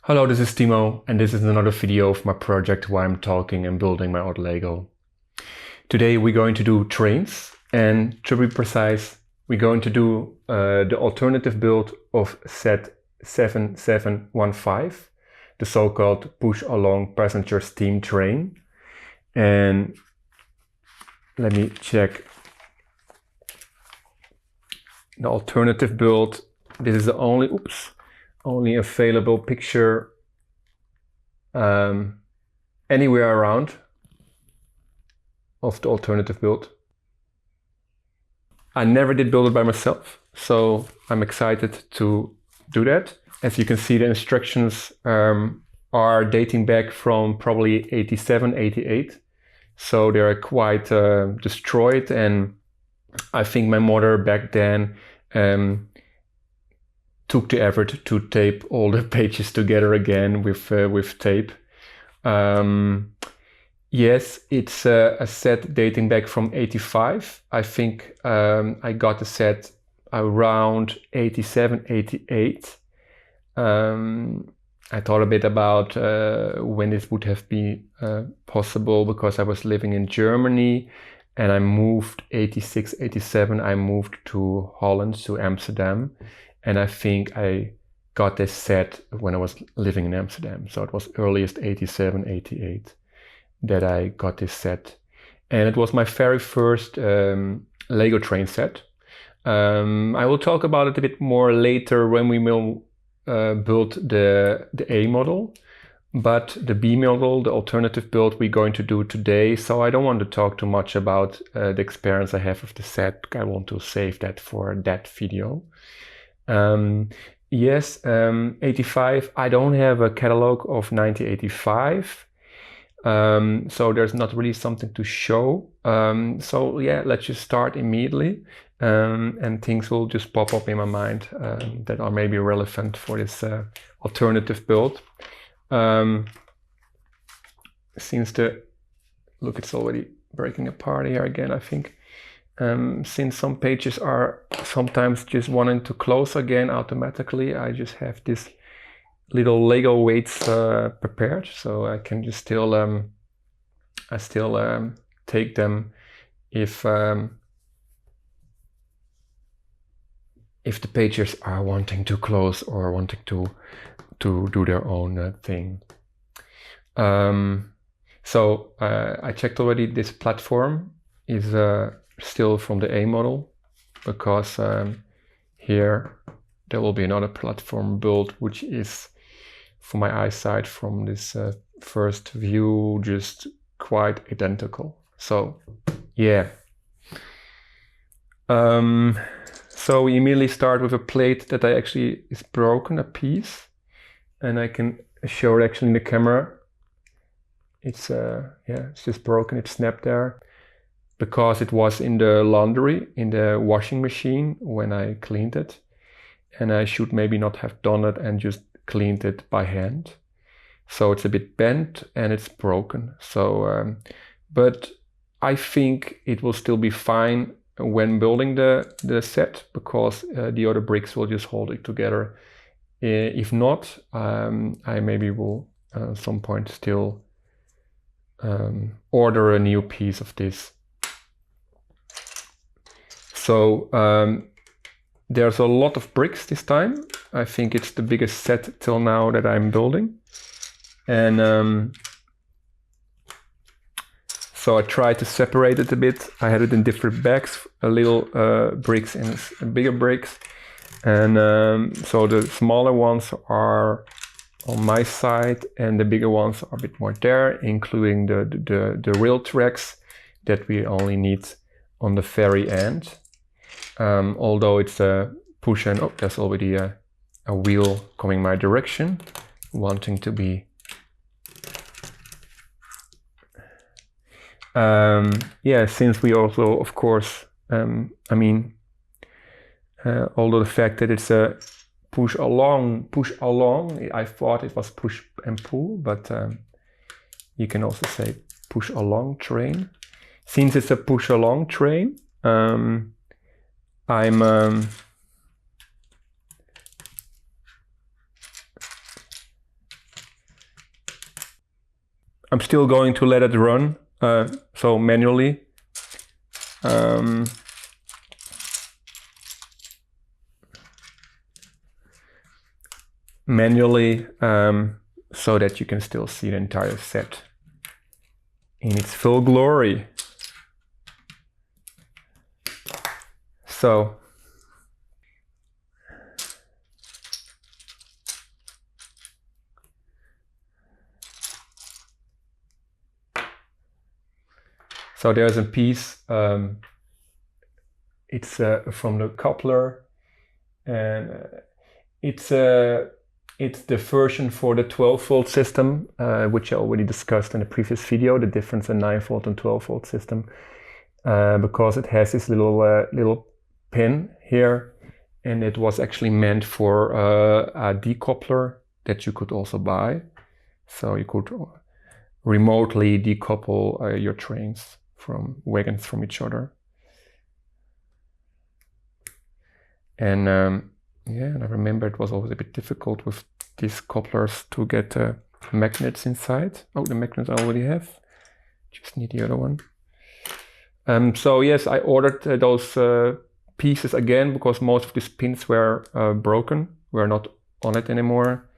Hello, this is Timo, and this is another video of my project where I'm talking and building my old Lego. Today we're going to do trains, and to be precise, we're going to do the alternative build of set 7715, the so-called push-along passenger steam train. And let me check the alternative build. This is the only available picture anywhere around of the alternative build. I never did build it by myself, so I'm excited to do that. As you can see, the instructions are dating back from probably 87, 88. So they're quite destroyed, and I think my mother back then took the effort to tape all the pages together again with tape. Yes, it's a set dating back from 85. I think I got the set around 87, 88. I thought a bit about when this would have been possible, because I was living in Germany and I moved 86, 87. I moved to Holland, to Amsterdam. And I think I got this set when I was living in Amsterdam. So it was earliest 87, 88 that I got this set. And it was my very first Lego train set. I will talk about it a bit more later when we will build the A model. But the B model, the alternative build, we're going to do today. So I don't want to talk too much about the experience I have with the set. I want to save that for that video. Yes, 85, I don't have a catalog of 1985, so there's not really something to show. So yeah, let's just start immediately, and things will just pop up in my mind that are maybe relevant for this alternative build. Since look, it's already breaking apart here again, I think. Since some pages are sometimes just wanting to close again automatically, I just have this little Lego weights prepared, so I can just still take them if the pages are wanting to close or wanting to do their own thing. So I checked already. This platform is still from the A model, because here there will be another platform built, which is, for my eyesight from this first view, just quite identical. So yeah. So we immediately start with a plate that I actually is broken, a piece, and I can show it actually in the camera. It's it's just broken, it snapped there, because it was in the laundry, in the washing machine when I cleaned it. And I should maybe not have done it and just cleaned it by hand. So it's a bit bent and it's broken. So, but I think it will still be fine when building the set, because the other bricks will just hold it together. If not, I maybe will at some point still order a new piece of this. So there's a lot of bricks this time. I think it's the biggest set till now that I'm building. And so I tried to separate it a bit. I had it in different bags, a little bricks and bigger bricks. And so the smaller ones are on my side and the bigger ones are a bit more there, including the rail tracks that we only need on the very end. Although it's a push and there's already a wheel coming my direction, wanting to be since we also, of course, although the fact that it's a push along, I thought it was push and pull, but you can also say push along train. Since it's a push along train, I'm still going to let it run, so manually. So that you can still see the entire set in its full glory. So there's a piece, it's from the coupler, and it's the version for the 12-volt system, which I already discussed in the previous video, the difference in 9-volt and 12-volt system, because it has this little pin here, and it was actually meant for a decoupler that you could also buy. So you could remotely decouple your trains from wagons from each other. And yeah, and I remember it was always a bit difficult with these couplers to get magnets inside. Oh, the magnets I already have. Just need the other one. So yes, I ordered those pieces again because most of these pins were broken, were not on it anymore.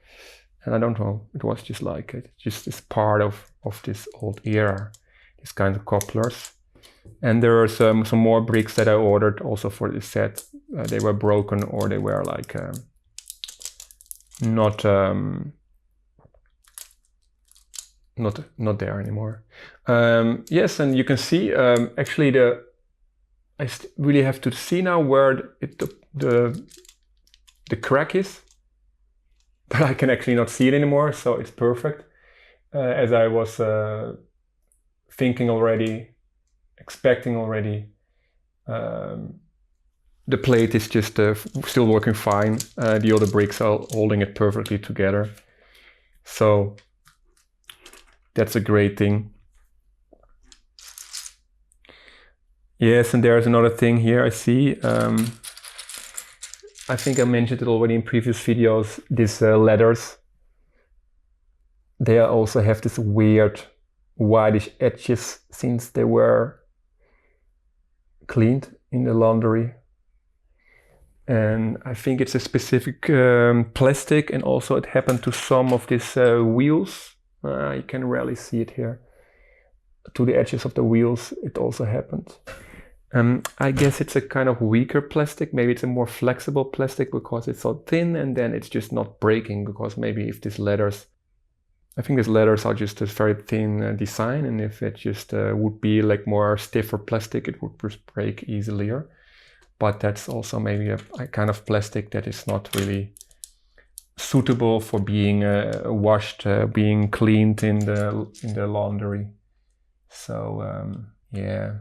And I don't know, it was just like it just is part of this old era, these kinds of couplers. And there are some more bricks that I ordered also for this set. They were broken, or they were like not there anymore. Yes, and you can see actually I really have to see now where the crack is, but I can actually not see it anymore, so it's perfect. As I was thinking already, expecting already, the plate is just still working fine. The other bricks are holding it perfectly together. So that's a great thing. Yes, and there's another thing here I see. I think I mentioned it already in previous videos, these leathers. They also have this weird whitish edges since they were cleaned in the laundry. And I think it's a specific plastic, and also it happened to some of these wheels. You can rarely see it here. To the edges of the wheels, it also happened. I guess it's a kind of weaker plastic. Maybe it's a more flexible plastic because it's so thin, and then it's just not breaking, because maybe if these leathers, I think these leathers are just a very thin design, and if it just would be like more stiffer plastic, it would just break easier. But that's also maybe a kind of plastic that is not really suitable for being washed, being cleaned in the laundry. So yeah.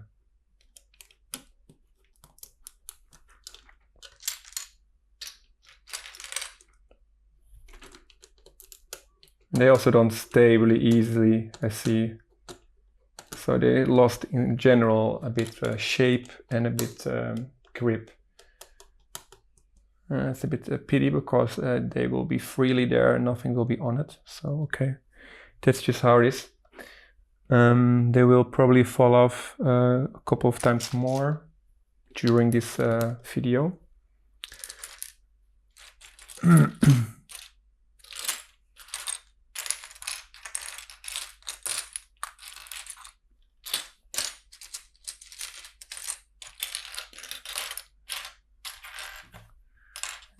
They also don't stay really easily, I see. So they lost in general a bit shape and a bit grip. It's a bit a pity, because they will be freely there, nothing will be on it. So okay, that's just how it is. They will probably fall off a couple of times more during this video.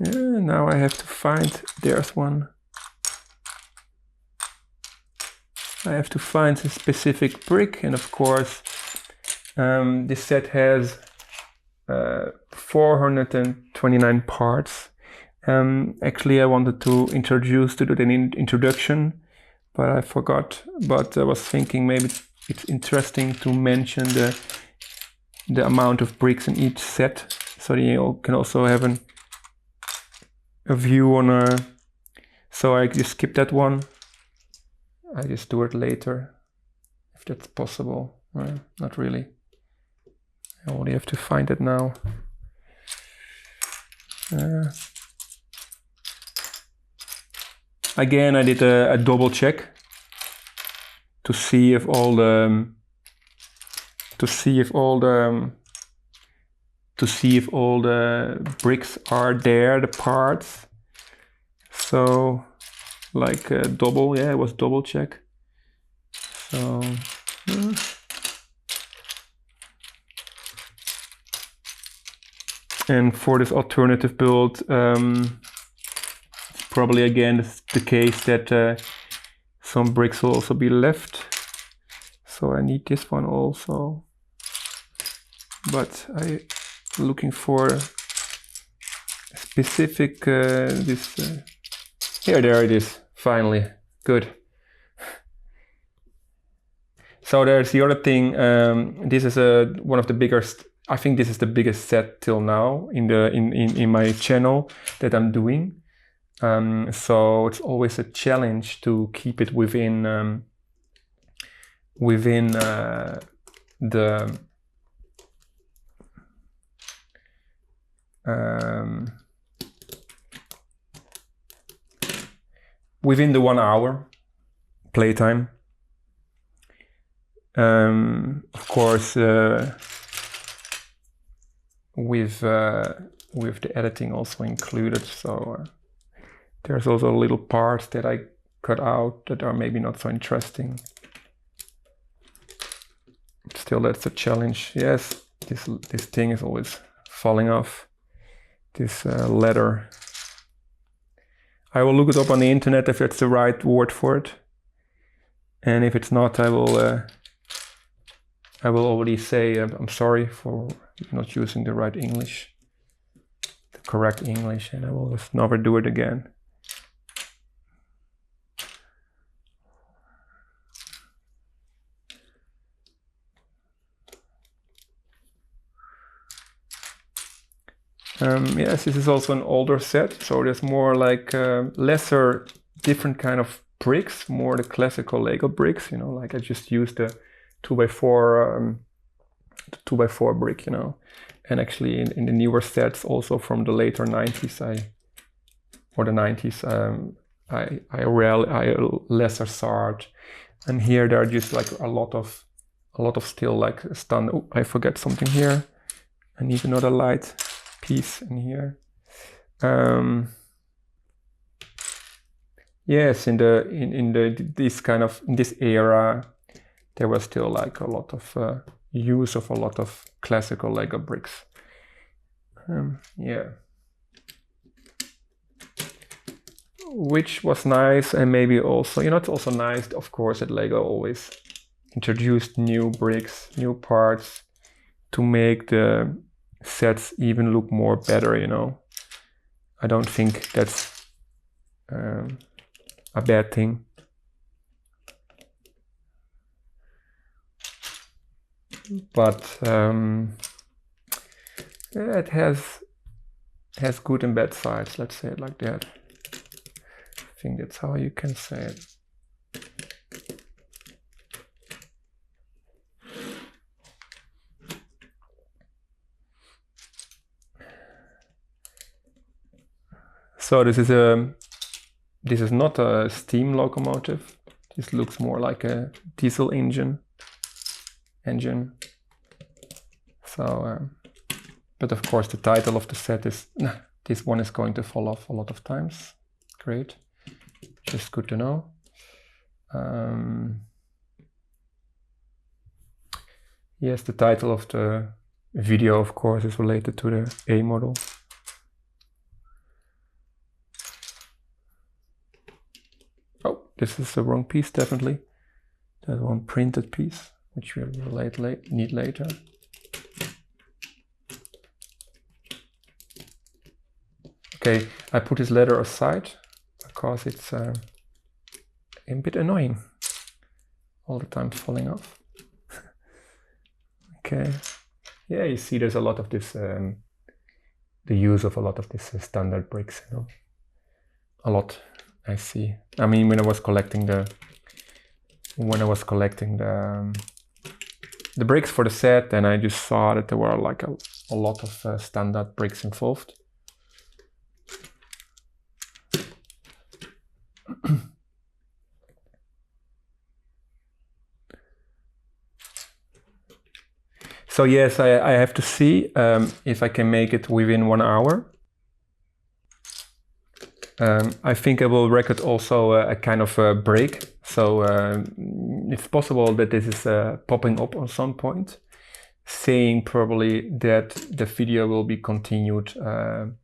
Now I have to find, there's one. I have to find a specific brick, and of course this set has 429 parts. Actually I wanted to do an introduction, but I forgot. But I was thinking maybe it's interesting to mention the amount of bricks in each set, so that you can also have a view on so I just skip that one. I just do it later, if that's possible. Not really. I only have to find it now. Again, I did a double check to see if all the bricks are there, the parts. So like double, yeah, it was double check. So and for this alternative build, probably again the case that some bricks will also be left. So I need this one also, but I'm looking for a specific here, there it is, finally, good. So there's the other thing. This is one of the biggest. I think this is the biggest set till now in my channel that I'm doing. So it's always a challenge to keep it within the 1 hour playtime. Of course, with the editing also included. So there's also little parts that I cut out that are maybe not so interesting. Still, that's a challenge. Yes, this thing is always falling off. This leather. I will look it up on the internet if that's the right word for it, and if it's not, I will already say I'm sorry for not using the right English, the correct English, and I will just never do it again. Yes, this is also an older set, so there's more like lesser, different kind of bricks, more the classical Lego bricks, you know, like I just used the 2x4 brick, you know, and actually in the newer sets, also from the later 90s, or the 90s, I lesser sart, and here there are just like a lot of still like standard. Oh, I forget something here. I need another light piece in here. Yes, in this era, there was still like a lot of use of a lot of classical Lego bricks. Yeah, which was nice, and maybe also, you know, it's also nice, of course, that Lego always introduced new bricks, new parts to make the sets even look more better, you know. I don't think that's a bad thing. But it has good and bad sides, let's say it like that. I think that's how you can say it. So this is not a steam locomotive. This looks more like a diesel engine. So, but of course the title of the set is, this one is going to fall off a lot of times. Great, just good to know. Yes, the title of the video, of course, is related to the A model. Oh, this is the wrong piece, definitely. There's one printed piece, which we'll need later. Okay, I put this leather aside because it's a bit annoying. All the time falling off. Okay, yeah, you see there's a lot of this, the use of a lot of this standard bricks, you know. A lot, I see. I mean, when I was collecting the bricks for the set, and I just saw that there were like a lot of standard bricks involved. So yes, I have to see if I can make it within 1 hour. I think I will record also a kind of a break. So it's possible that this is popping up at some point, saying probably that the video will be continued the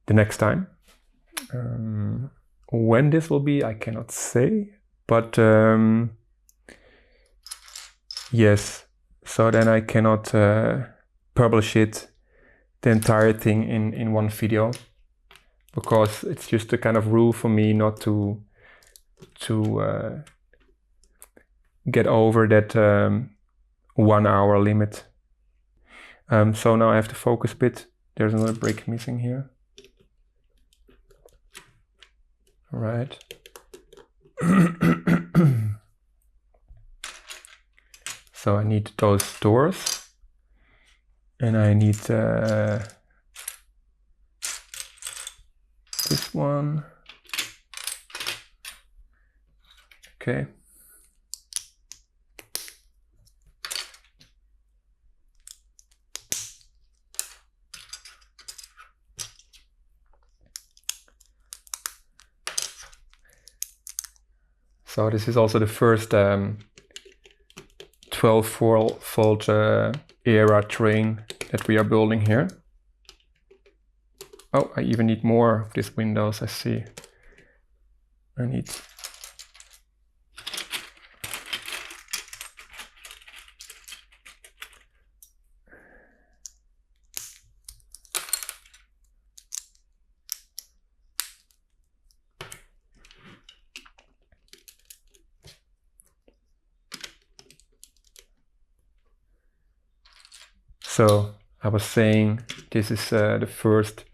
next time. When this will be, I cannot say, but yes, so then I cannot publish it, the entire thing in one video, because it's just a kind of rule for me not to get over that 1 hour limit. So now I have to focus a bit. There's another break missing here. All right. So I need those doors, and I need this one. Okay. So this is also the first 12-volt era train that we are building here. Oh, I even need more of these windows, I see. I need... So I was saying this is the first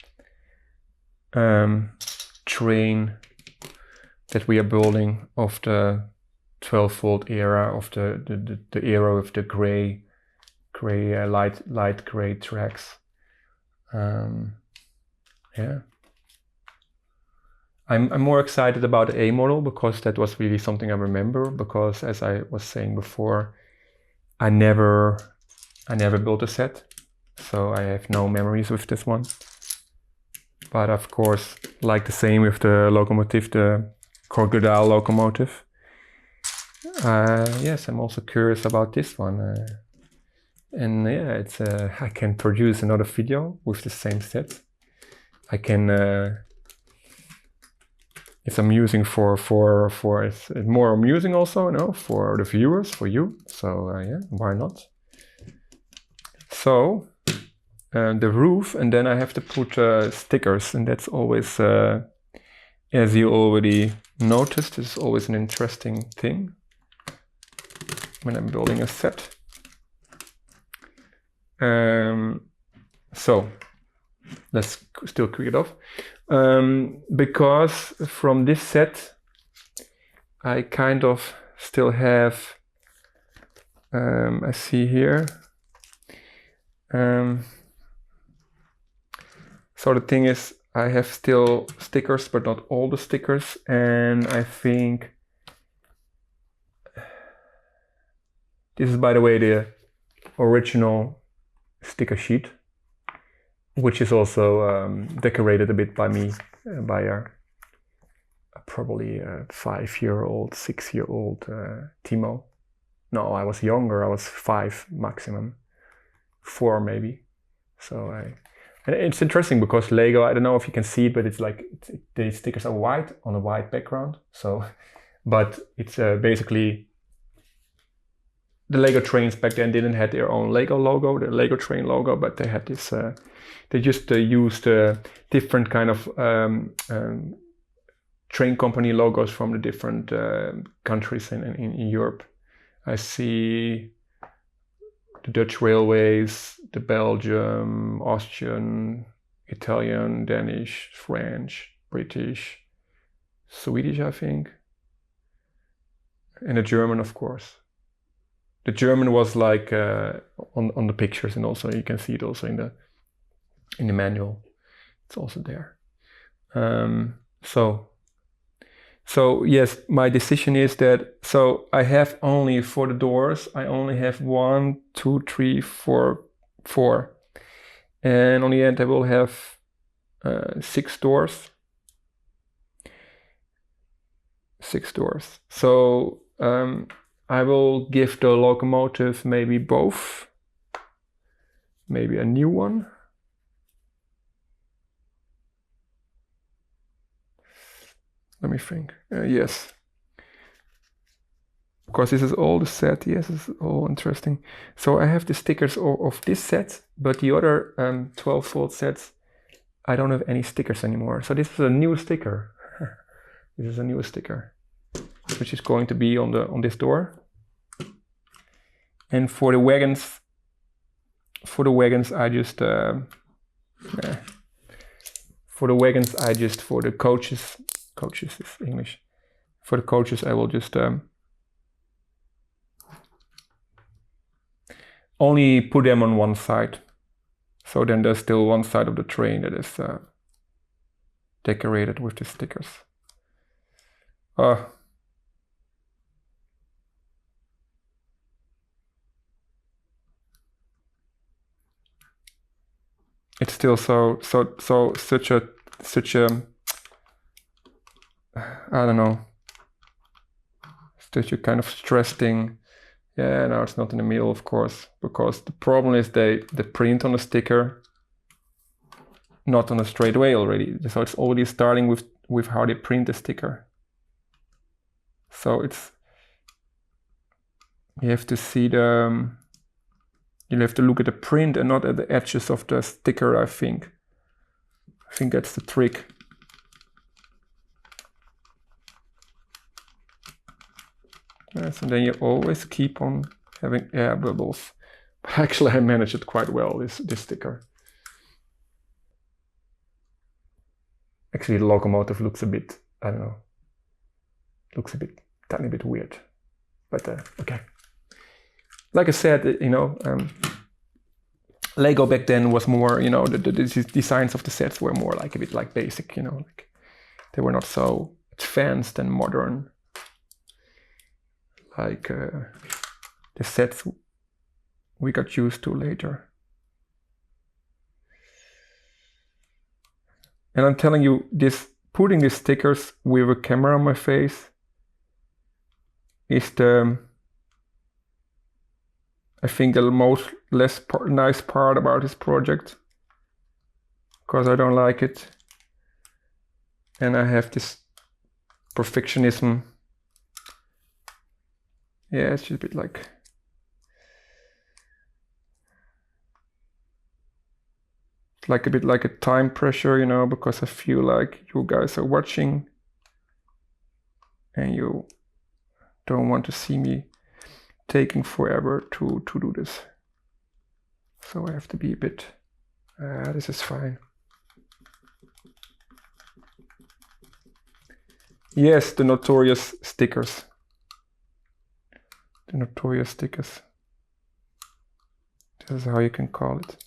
train that we are building of the 12-volt era, of the era of the gray light gray tracks. Yeah, I'm more excited about the A model because that was really something I remember, because as I was saying before, I never built a set, so I have no memories with this one. But of course, like the same with the locomotive, the Crocodile locomotive. Yes, I'm also curious about this one. And yeah, it's I can produce another video with the same set. I can. It's amusing for it's more amusing also, you know, for the viewers, for you. So yeah, why not? So the roof, and then I have to put stickers, and that's always, as you already noticed, is always an interesting thing when I'm building a set. So let's still kick it off, because from this set I kind of still have, I see here. So the thing is, I have still stickers, but not all the stickers, and I think this is, by the way, the original sticker sheet, which is also decorated a bit by me, by a probably a 5-year-old, 6-year-old Timo. No, I was younger, I was 5 maximum. 4 maybe. So and it's interesting because Lego, I don't know if you can see it, but it's like the stickers are white on a white background. So, but it's basically the Lego trains back then didn't have their own Lego logo, the Lego train logo, but they had this. They just used different kind of train company logos from the different countries in Europe. I see the Dutch railways, the Belgium, Austrian, Italian, Danish, French, British, Swedish, I think, and the German, of course. The German was like on the pictures, and also you can see it also in the manual. It's also there. So So yes, my decision is that, so I have only for the doors, I only have 1, 2, 3, 4, 4. And on the end I will have 6 doors. 6 doors. So I will give the locomotive maybe both. Maybe a new one. Let me think. Yes. Of course, this is all the set. Yes, this is all interesting. So I have the stickers of this set, but the other 12-volt sets, I don't have any stickers anymore. So this is a new sticker. This is a new sticker, which is going to be on this door. And for the wagons, for the coaches is English. For the coaches, I will just only put them on one side. So then there's still one side of the train that is decorated with the stickers. It's still such a I don't know, such a kind of stress thing. Yeah, now it's not in the middle, of course, because the problem is the print on the sticker not on a straight way already. So it's already starting with how they print the sticker. So it's, you have to see the, you have to look at the print and not at the edges of the sticker, I think. I think that's the trick. Yes, and then you always keep on having air bubbles. But actually I managed it quite well, this sticker. Actually the locomotive looks a bit, I don't know, looks a bit, tiny bit weird. But okay. Like I said, you know, Lego back then was more, you know, the designs of the sets were more like a bit like basic, you know, like they were not so advanced and modern like the sets we got used to later. And I'm telling you, this putting these stickers with a camera on my face is the, I think, the most nice part about this project, because I don't like it, and I have this perfectionism. Yeah, it's just a bit like, it's like a bit like a time pressure, you know, because I feel like you guys are watching and you don't want to see me taking forever to do this. So I have to be a bit, this is fine. Yes, the notorious stickers. The notorious stickers. This is how you can call it.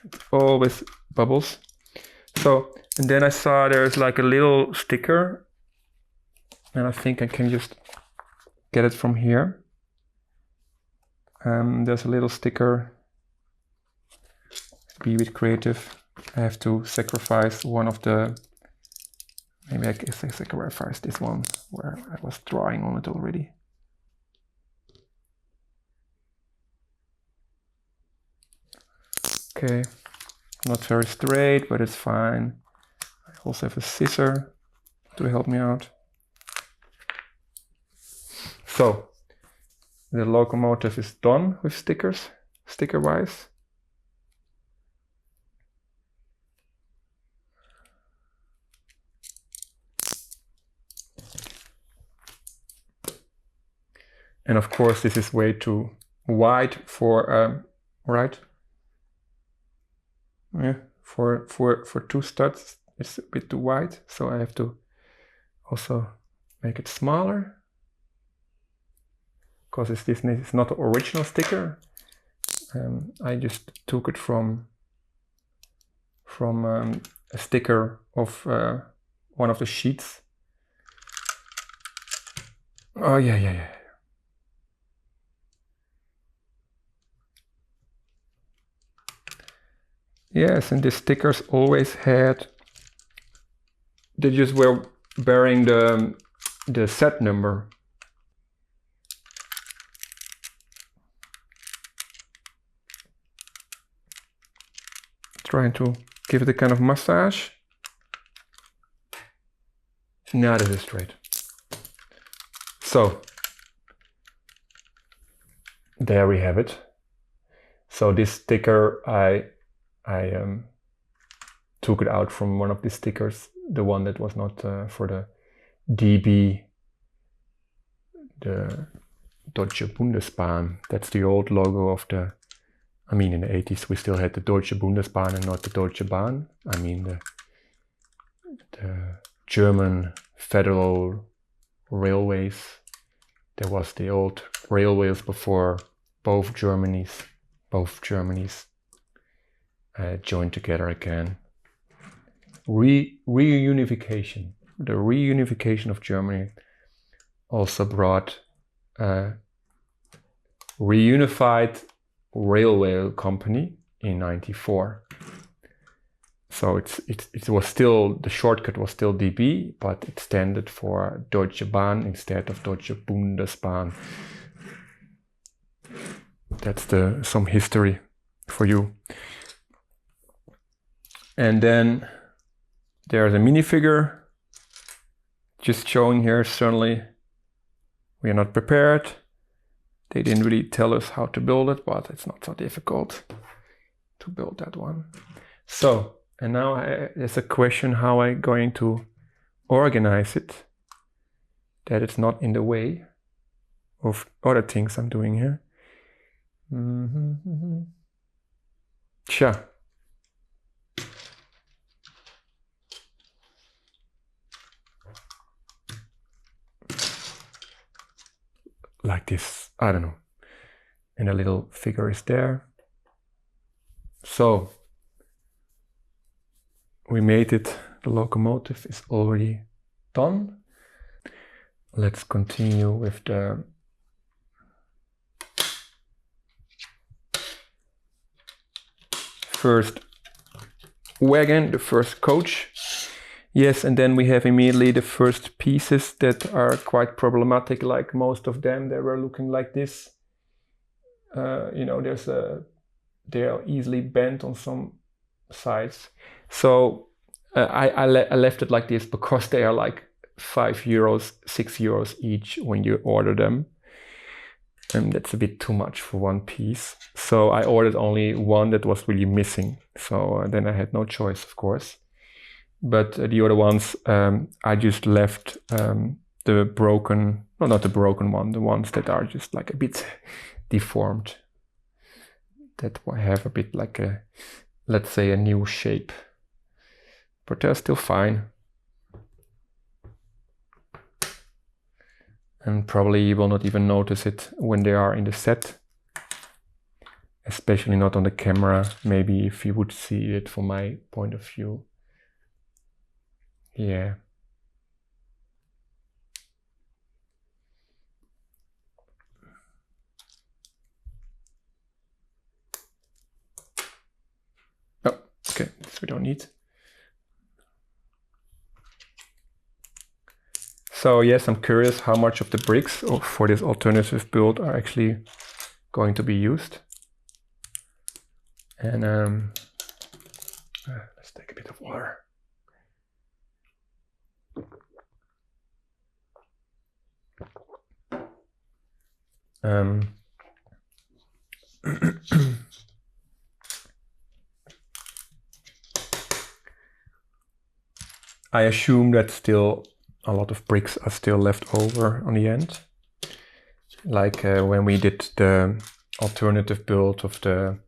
It's always bubbles. So, and then I saw there's like a little sticker, and I think I can just get it from here. There's a little sticker. Be a bit creative. I have to sacrifice one of the, maybe I can sacrifice this one where I was drawing on it already. Okay, not very straight, but it's fine. I also have a scissor to help me out. So, the locomotive is done with stickers, sticker-wise. And of course, this is way too wide for, right? Yeah, for 2 studs, it's a bit too wide. So I have to also make it smaller. Because this is not the original sticker. I just took it from a sticker of one of the sheets. Oh yeah. Yes, and the stickers always had, they just were bearing the set number. Trying to give it a kind of massage. Now this is straight. So there we have it. So this sticker, I took it out from one of the stickers, the one that was not for the DB, the Deutsche Bundesbahn. That's the old logo of the, I mean in the 80s we still had the Deutsche Bundesbahn and not the Deutsche Bahn. I mean the German Federal Railways. There was the old railways before both Germanies joined together again. Reunification. The reunification of Germany also brought a reunified railway company in '94. So it was still, the shortcut was still DB, but it standed for Deutsche Bahn instead of Deutsche Bundesbahn. That's some history for you. And then there's a minifigure just showing here. Certainly we are not prepared. They didn't really tell us how to build it, but it's not so difficult to build that one. So, and now there's a question how I'm going to organize it, that it's not in the way of other things I'm doing here. Sure. Like this, I don't know. And a little figure is there. So we made it. The locomotive is already done. Let's continue with the first wagon, the first coach. Yes, and then we have immediately the first pieces that are quite problematic, like most of them. They were looking like this. You know, they are easily bent on some sides. So I left it like this because they are like €5, €6 each when you order them. And that's a bit too much for one piece. So I ordered only one that was really missing. So then I had no choice, of course. But the other ones, I just left the broken, no, not the broken one, the ones that are just like a bit deformed. That have a bit like a, let's say, a new shape. But they're still fine. And probably you will not even notice it when they are in the set. Especially not on the camera. Maybe if you would see it from my point of view. Yeah. Oh, okay, this we don't need. So yes, I'm curious how much of the bricks for this alternative build are actually going to be used. And let's take a bit of water. I assume that still a lot of bricks are still left over on the end. Like when we did the alternative build of the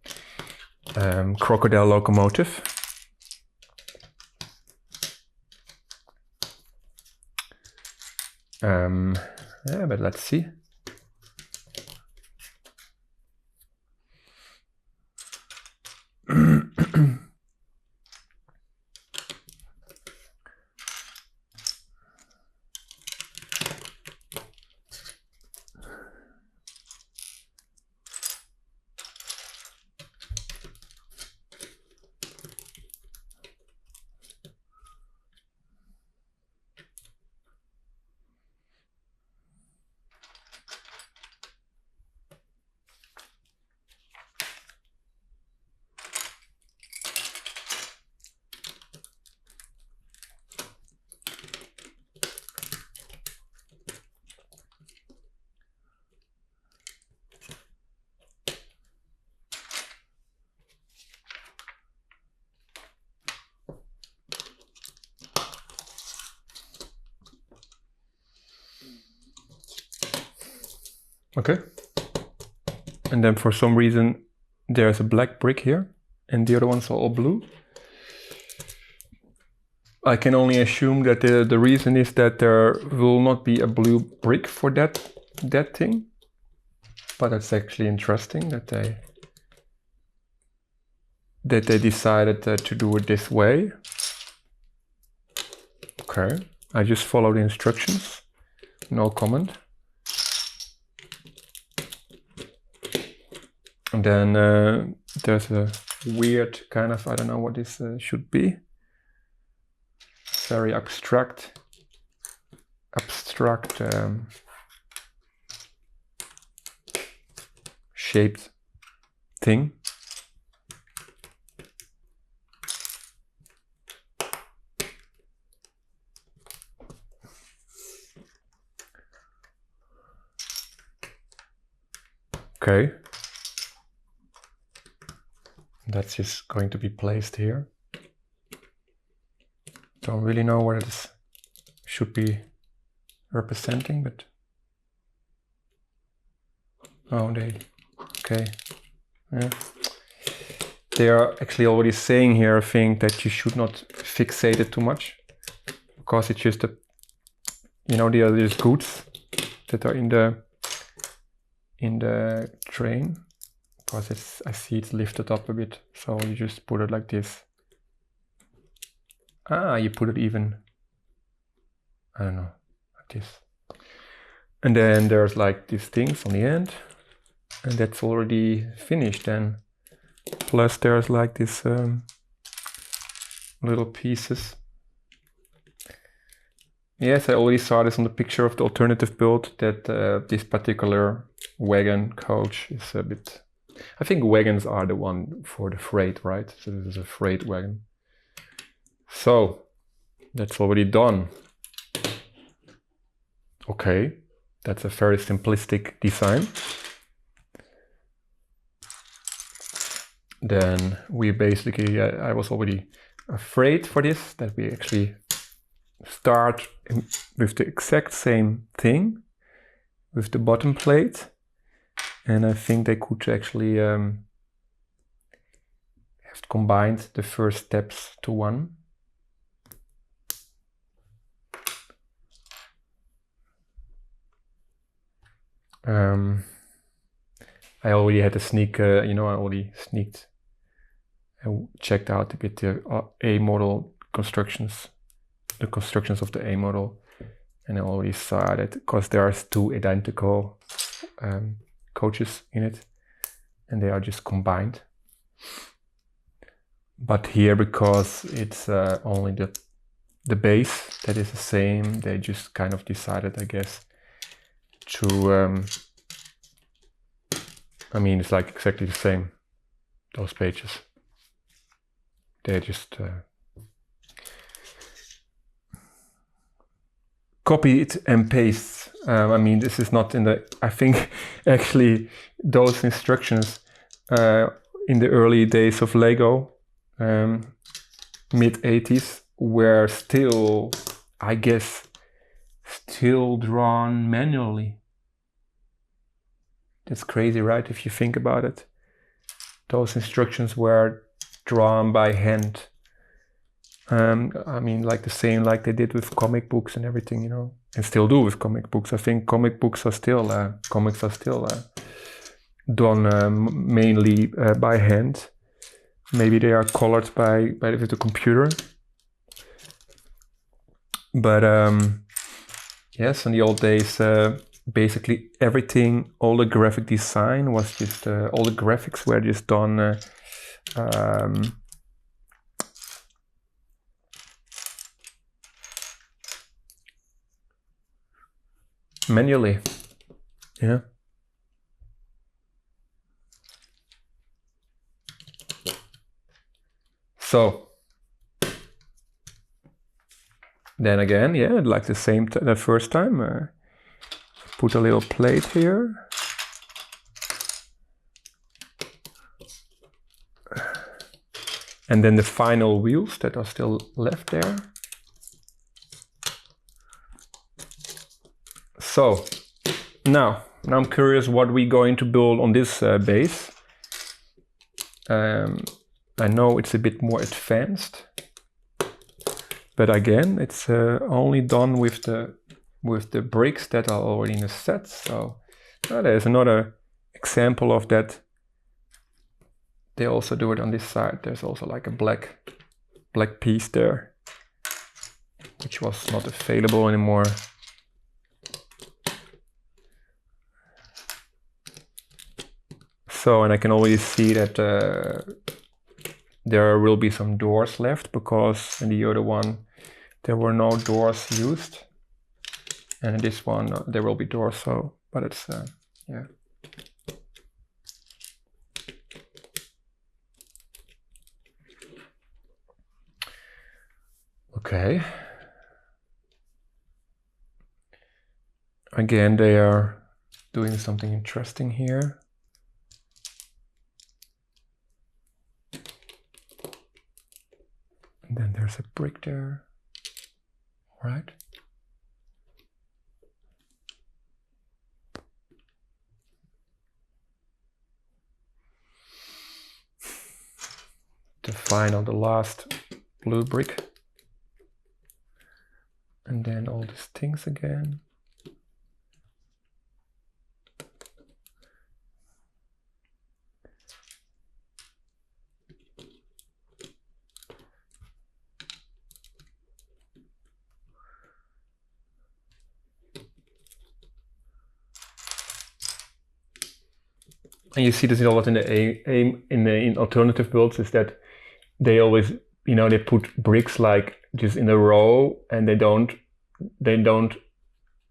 crocodile locomotive. Yeah, but let's see. Okay. And then for some reason there's a black brick here and the other ones are all blue. I can only assume that the reason is that there will not be a blue brick for that thing. But it's actually interesting that they decided to do it this way. Okay, I just follow the instructions, no comment. And then there's a weird kind of, I don't know what this should be. Very abstract shaped thing. Okay. That's just going to be placed here. Don't really know what it should be representing, but oh, okay, yeah. They are actually already saying here, I think, that you should not fixate it too much, because it's just these goods that are in the train. Because I see it's lifted up a bit, so you just put it like this. You put it even, I don't know, like this. And then there's like these things on the end, and that's already finished then. Plus there's like this little pieces. Yes, I already saw this on the picture of the alternative build, that this particular wagon coach is a bit... I think wagons are the one for the freight, right? So this is a freight wagon. So that's already done. Okay, that's a very simplistic design. Then we basically, I was already afraid for this, that we actually start with the exact same thing with the bottom plate. And I think they could actually have combined the first steps to one. I already had a sneak, I checked out a bit the A model constructions, the constructions of the A model. And I already saw that because there are two identical coaches in it, and they are just combined. But here, because it's only the base that is the same, they just kind of decided, I guess, to it's like exactly the same, those pages. They just copy it and paste. This is not in the... I think actually those instructions in the early days of Lego, mid-80s, were still, I guess, drawn manually. That's crazy, right? If you think about it. Those instructions were drawn by hand. Like the same like they did with comic books and everything, and still do with comic books. I think comic books are still, comics are still done mainly by hand. Maybe they are colored with the computer. But yes, in the old days, basically everything, all the graphic design was just, all the graphics were just done manually. Yeah. So then again, yeah, like the same the first time, put a little plate here. And then the final wheels that are still left there. So now Now I'm curious what we're going to build on this base. I know it's a bit more advanced, but again, it's only done with the bricks that are already in the set. So there's another example of that. They also do it on this side. There's also like a black piece there, which was not available anymore. So, and I can already see that there will be some doors left, because in the other one there were no doors used, and in this one there will be doors. So, but it's yeah. Okay. Again, they are doing something interesting here. And then there's a brick there, right? The last blue brick. And then all these things again. And you see this a lot in the in alternative builds, is that they always, you know, they put bricks like just in a row, and they don't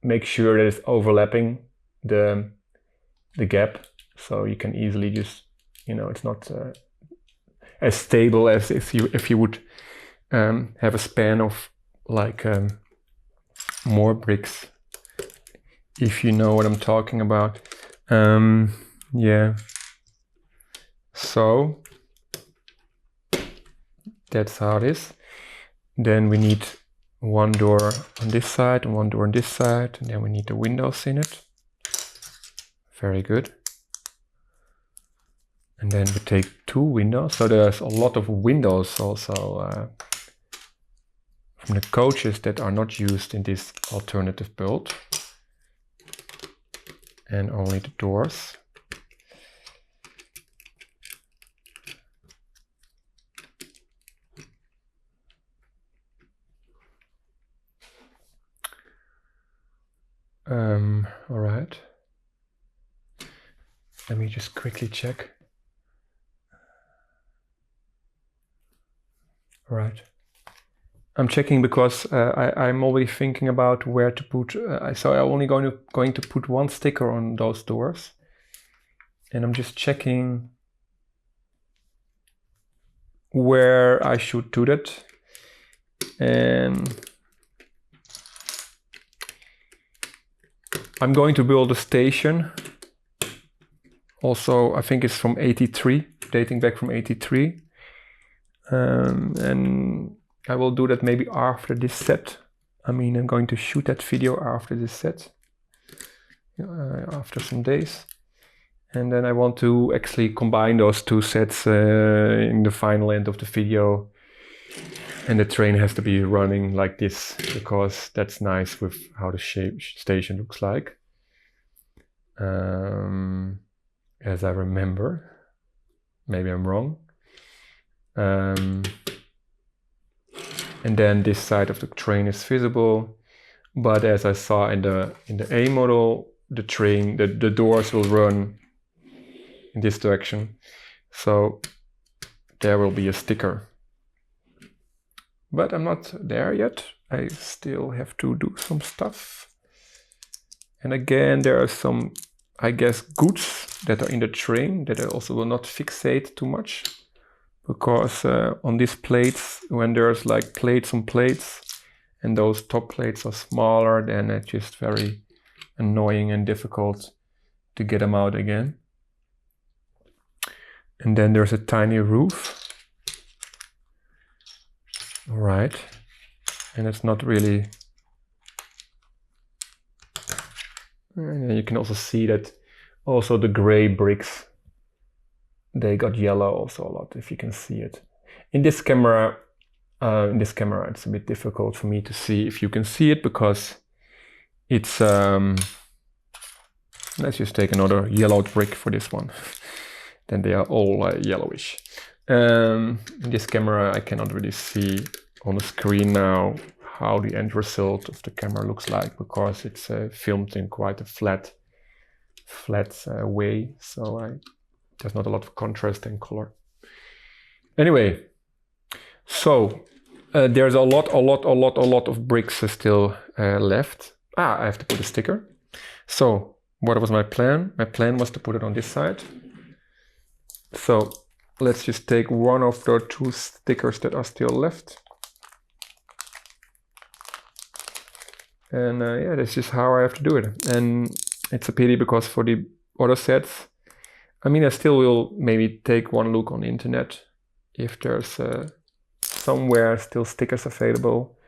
make sure that it's overlapping the gap, so you can easily just, you know, it's not as stable as if you would have a span of like more bricks, if you know what I'm talking about. Yeah, so that's how it is. Then we need one door on this side and one door on this side, and then we need the windows in it. Very good. And then we take 2 windows, so there's a lot of windows also from the coaches that are not used in this alternative build, and only the doors. All right. Let me just quickly check. All right. I'm checking because I'm already thinking about where to put. So I'm only going to put 1 sticker on those doors, and I'm just checking where I should do that. And I'm going to build a station. Also, I think it's from 83, dating back from 83. And I will do that maybe after this set. I mean, I'm going to shoot that video after this set, after some days. And then I want to actually combine those 2 sets in the final end of the video. And the train has to be running like this, because that's nice with how the station looks like. As I remember. Maybe I'm wrong. And then this side of the train is visible. But as I saw in the A model, the train, the doors will run in this direction. So there will be a sticker. But I'm not there yet. I still have to do some stuff. And again, there are some, I guess, goods that are in the train that I also will not fixate too much. Because on these plates, when there's like plates on plates, and those top plates are smaller, then it's just very annoying and difficult to get them out again. And then there's a tiny roof. All right, and it's not really And you can also see that also the gray bricks, they got yellow also a lot, if you can see it. In this camera, it's a bit difficult for me to see if you can see it, because it's, let's just take another yellowed brick for this one. Then they are all yellowish. In this camera, I cannot really see on the screen now how the end result of the camera looks like, because it's filmed in quite a flat way, so there's not a lot of contrast in color. Anyway, so there's a lot of bricks still left. I have to put a sticker. So what was my plan? My plan was to put it on this side. So let's just take one of the 2 stickers that are still left. And yeah, that's just how I have to do it. And it's a pity, because for the other sets, I mean, I still will maybe take one look on the internet if there's somewhere still stickers available.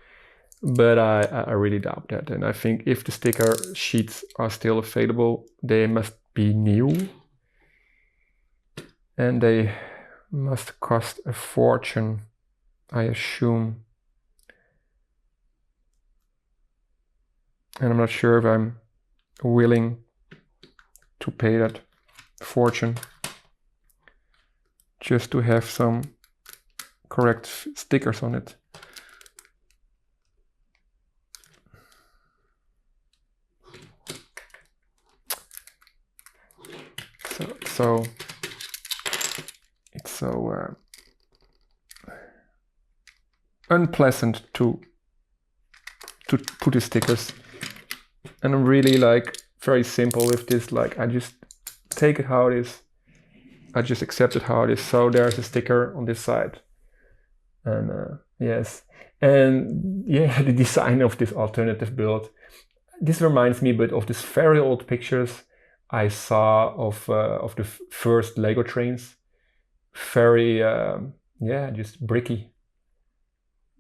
But I really doubt that. And I think if the sticker sheets are still available, they must be new. And they must cost a fortune, I assume. And I'm not sure if I'm willing to pay that fortune just to have some correct stickers on it. So it's so unpleasant to put the stickers, and I'm really like very simple with this. Like, I just take it how it is. I just accept it how it is. So there's a sticker on this side, and yes, and yeah, the design of this alternative build. This reminds me a bit of these very old pictures I saw of the first Lego trains. Very yeah, just bricky,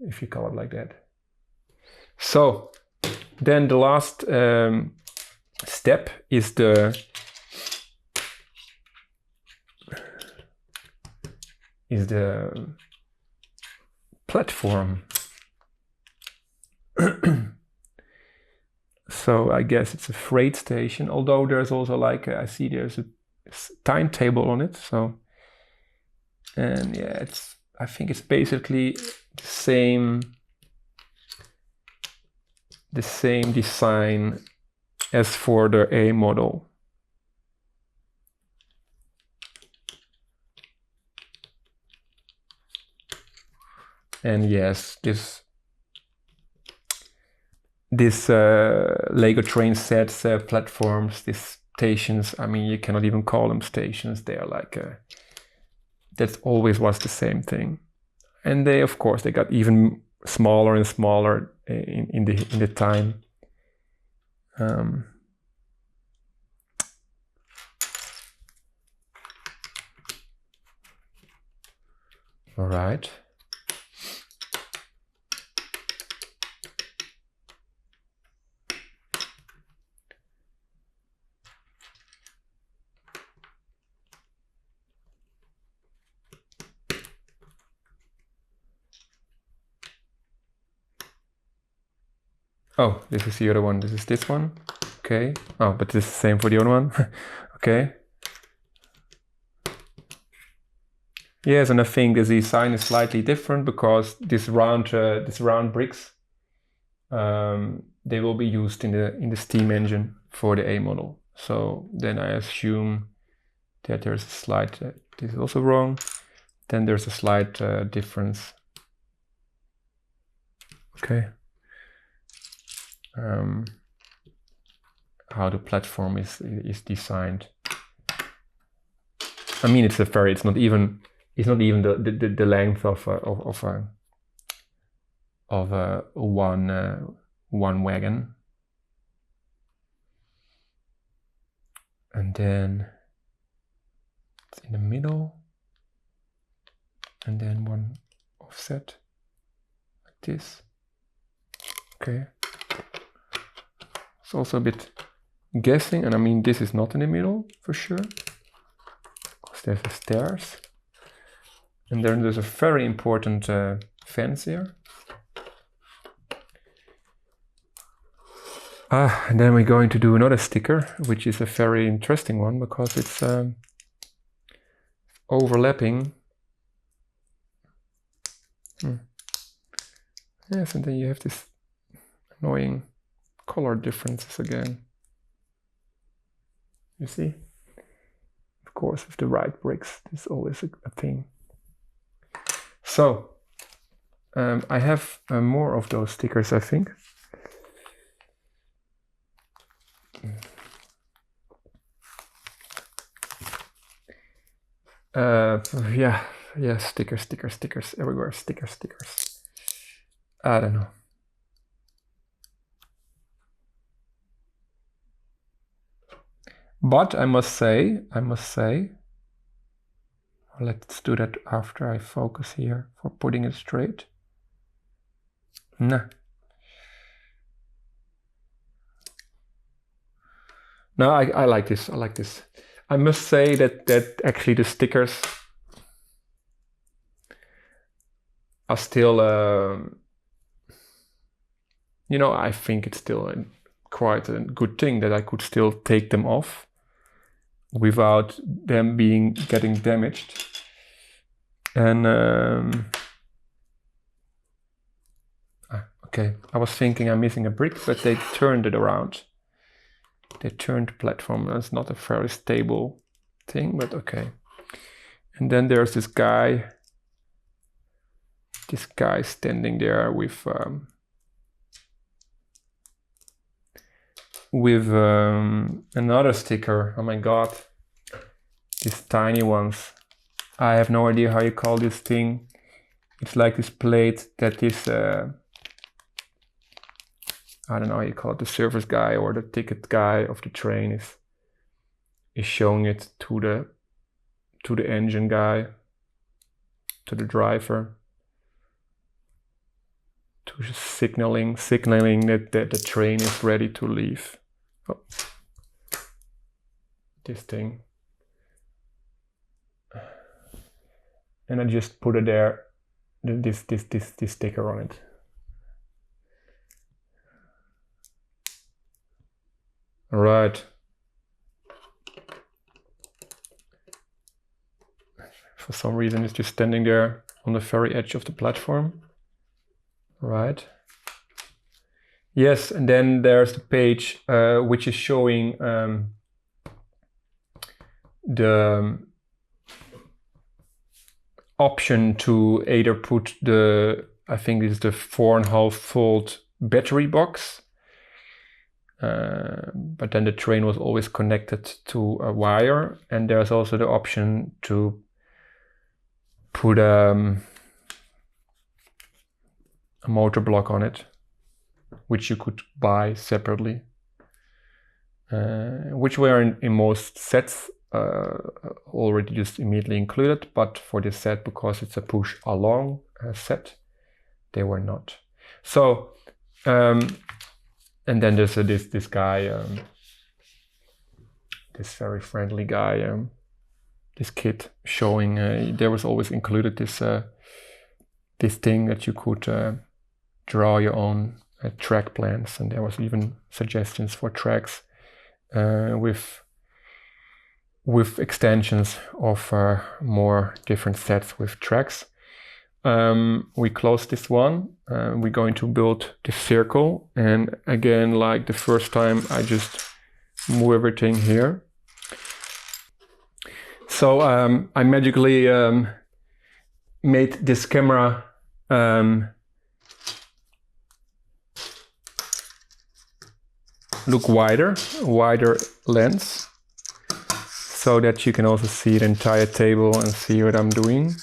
if you call it like that. So then the last step is the platform. So I guess it's a freight station, although there's also like I see there's a timetable on it. So, and yeah, I think it's basically the same design as for the A model. And yes, this Lego train sets, platforms, these stations, I mean, you cannot even call them stations. They are like that always was the same thing. And they, of course, they got even smaller and smaller in the time. All right. Oh, this is the other one. This is this one. Okay. Oh, but this is the same for the other one. Okay. Yes, and I think the design is slightly different because this round bricks, they will be used in the steam engine for the A model. So then I assume that there's a slight. This is also wrong. Then there's a slight difference. Okay. How the platform is designed. I mean, it's not even the length of one wagon. And then it's in the middle, and then one offset like this. Okay. It's also a bit guessing, and I mean this is not in the middle for sure, because there's the stairs. And then there's a very important fence here. And then we're going to do another sticker, which is a very interesting one because it's overlapping. Yes, and then you have this annoying color differences again. You see? Of course, with the right bricks, this is always a thing. So, I have more of those stickers, I think. Yeah, stickers everywhere, stickers. I don't know. But I must say, let's do that after I focus here for putting it straight. Nah. No, I like this. I must say that actually the stickers are still, I think it's still quite a good thing that I could still take them off without them getting damaged. And okay, I was thinking I'm missing a brick, but they turned it around. They turned the platform. That's not a very stable thing, but okay. And then there's this guy standing there with another sticker. Oh my god, these tiny ones. I have no idea how you call this thing. It's like this plate that is I don't know how you call it, the service guy or the ticket guy of the train is showing it to the engine guy, to the driver, to signaling that the train is ready to leave. Oh. This thing. And I just put it there, this sticker on it. All right. For some reason, it's just standing there on the very edge of the platform. All right. Yes, and then there's the page which is showing the option to either put I think it's the 4.5 volt battery box. But then the train was always connected to a wire, and there's also the option to put a motor block on it, which you could buy separately, which were in most sets already just immediately included, but for this set, because it's a push along set, they were not. So and then there's this guy, this very friendly guy, this kid showing. There was always included this thing that you could draw your own track plans, and there was even suggestions for tracks with extensions of more different sets with tracks. We close this one. We're going to build this circle, and again, like the first time, I just move everything here. So I magically made this camera look wider lens, so that you can also see the entire table and see what I'm doing.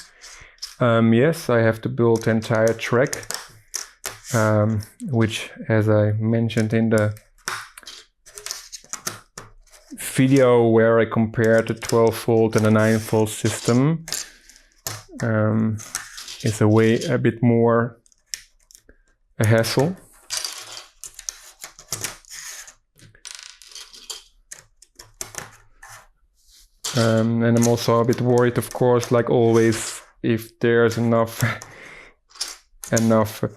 Yes, I have to build the entire track, which, as I mentioned in the video where I compared the 12 volt and the 9 volt system, is a bit more a hassle. And I'm also a bit worried, of course, like always, if there's enough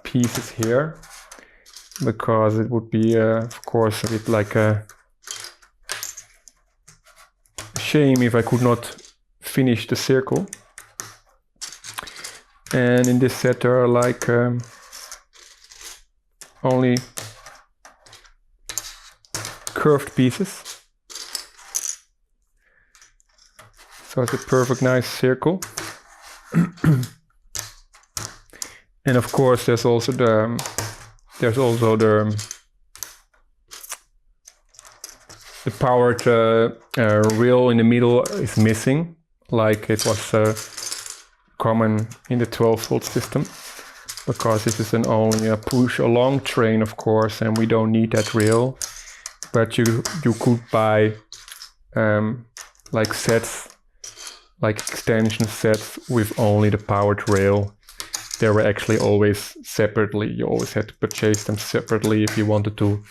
pieces here, because it would be, of course, a bit like a shame if I could not finish the circle. And in this set there are like only curved pieces. So it's a perfect nice circle. And of course there's also the powered rail in the middle is missing, like it was common in the 12-volt system, because this is only a push along train, of course, and we don't need that rail. But you could buy like sets, like extension sets with only the powered rail. They were actually always separately. You always had to purchase them separately if you wanted to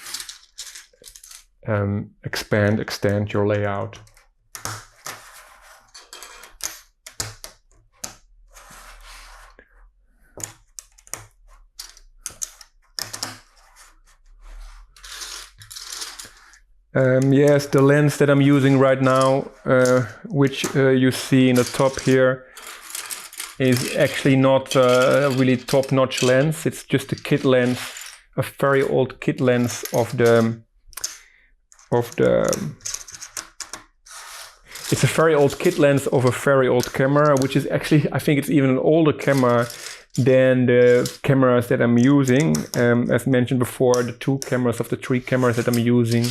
extend your layout. Yes, the lens that I'm using right now, which you see in the top here, is actually not a really top-notch lens. It's just a kit lens, a very old kit lens of the. It's a very old kit lens of a very old camera, which is actually, I think it's even an older camera than the cameras that I'm using. As mentioned before, the two cameras of the three cameras that I'm using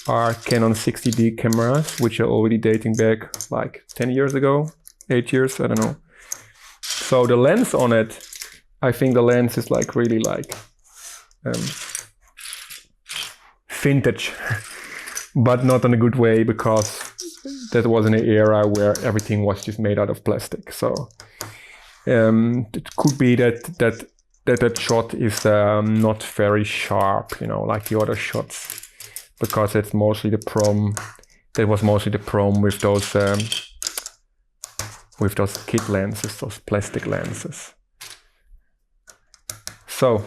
are Canon 60D cameras, which are already dating back like 10 years ago, 8 years, I don't know. So the lens on it, I think the lens is like really like vintage, but not in a good way, because that was in an era where everything was just made out of plastic. So it could be that shot is not very sharp, you know, like the other shots. Because it's mostly the problem. That was mostly the problem with those kit lenses, those plastic lenses. So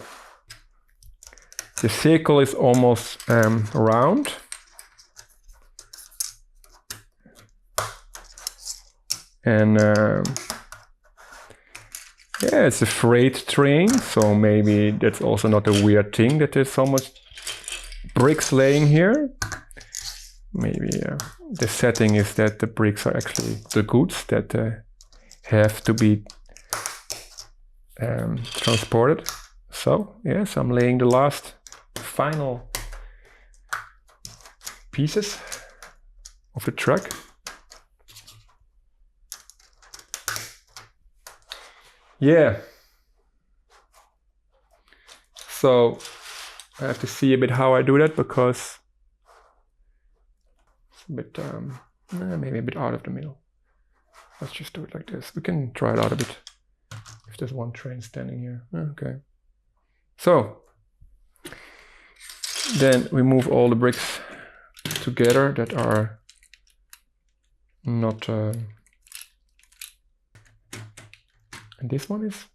the circle is almost round. And yeah, it's a freight train, so maybe that's also not a weird thing that there's so much bricks laying here. Maybe the setting is that the bricks are actually the goods that have to be transported. So yes, I'm laying the last final pieces of the truck. Yeah. So I have to see a bit how I do that, because it's a bit, maybe a bit out of the middle. Let's just do it like this. We can try it out a bit. If there's one train standing here. Okay. So then we move all the bricks together that are not. And this one is.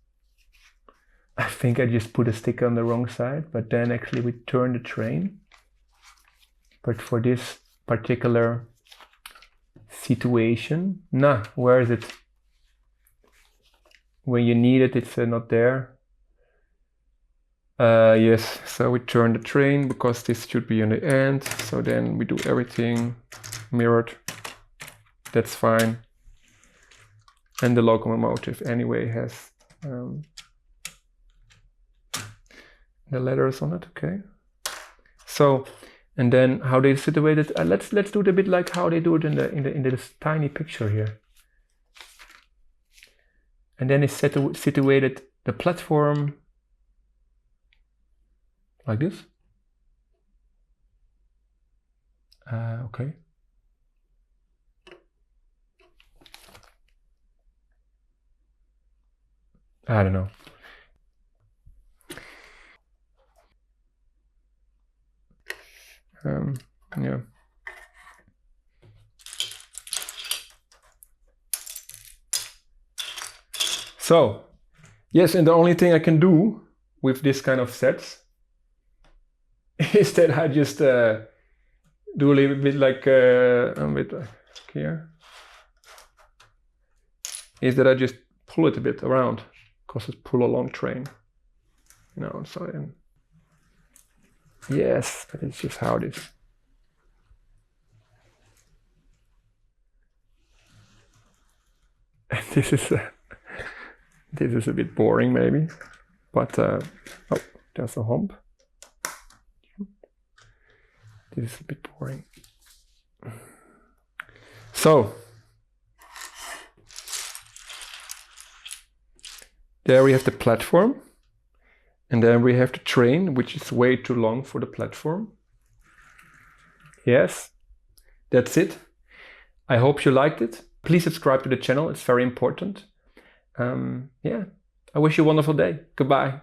I think I just put a sticker on the wrong side, but then actually we turn the train. But for this particular situation, where is it? When you need it, it's not there. Yes, so we turn the train because this should be on the end. So then we do everything mirrored. That's fine. And the locomotive anyway has the letters on it. Okay. So, and then how they situate it. Let's do it a bit like how they do it in this tiny picture here. And then it's situated the platform like this. Okay. I don't know. Yeah. So, yes, and the only thing I can do with this kind of sets is that I just do a little bit like here. Is that I just pull it a bit around, because it's pull along train. You know, so yes, but it's just how it is. And this is a bit boring maybe, but oh, there's a hump. This is a bit boring. So there we have the platform, and then we have the train, which is way too long for the platform. Yes, that's it. I hope you liked it. Please subscribe to the channel, it's very important. Yeah, I wish you a wonderful day. Goodbye.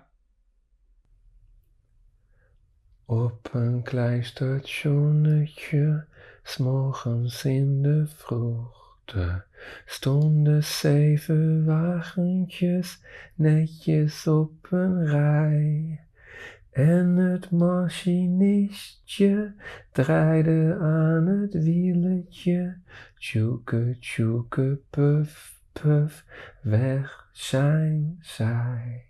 Op een klein stationnetje, 's morgens in de vroegte, stonden 7 wagentjes netjes op een rij. En het machinistje draaide aan het wieletje, tjoeke tjoeke puf puf, weg zijn zij.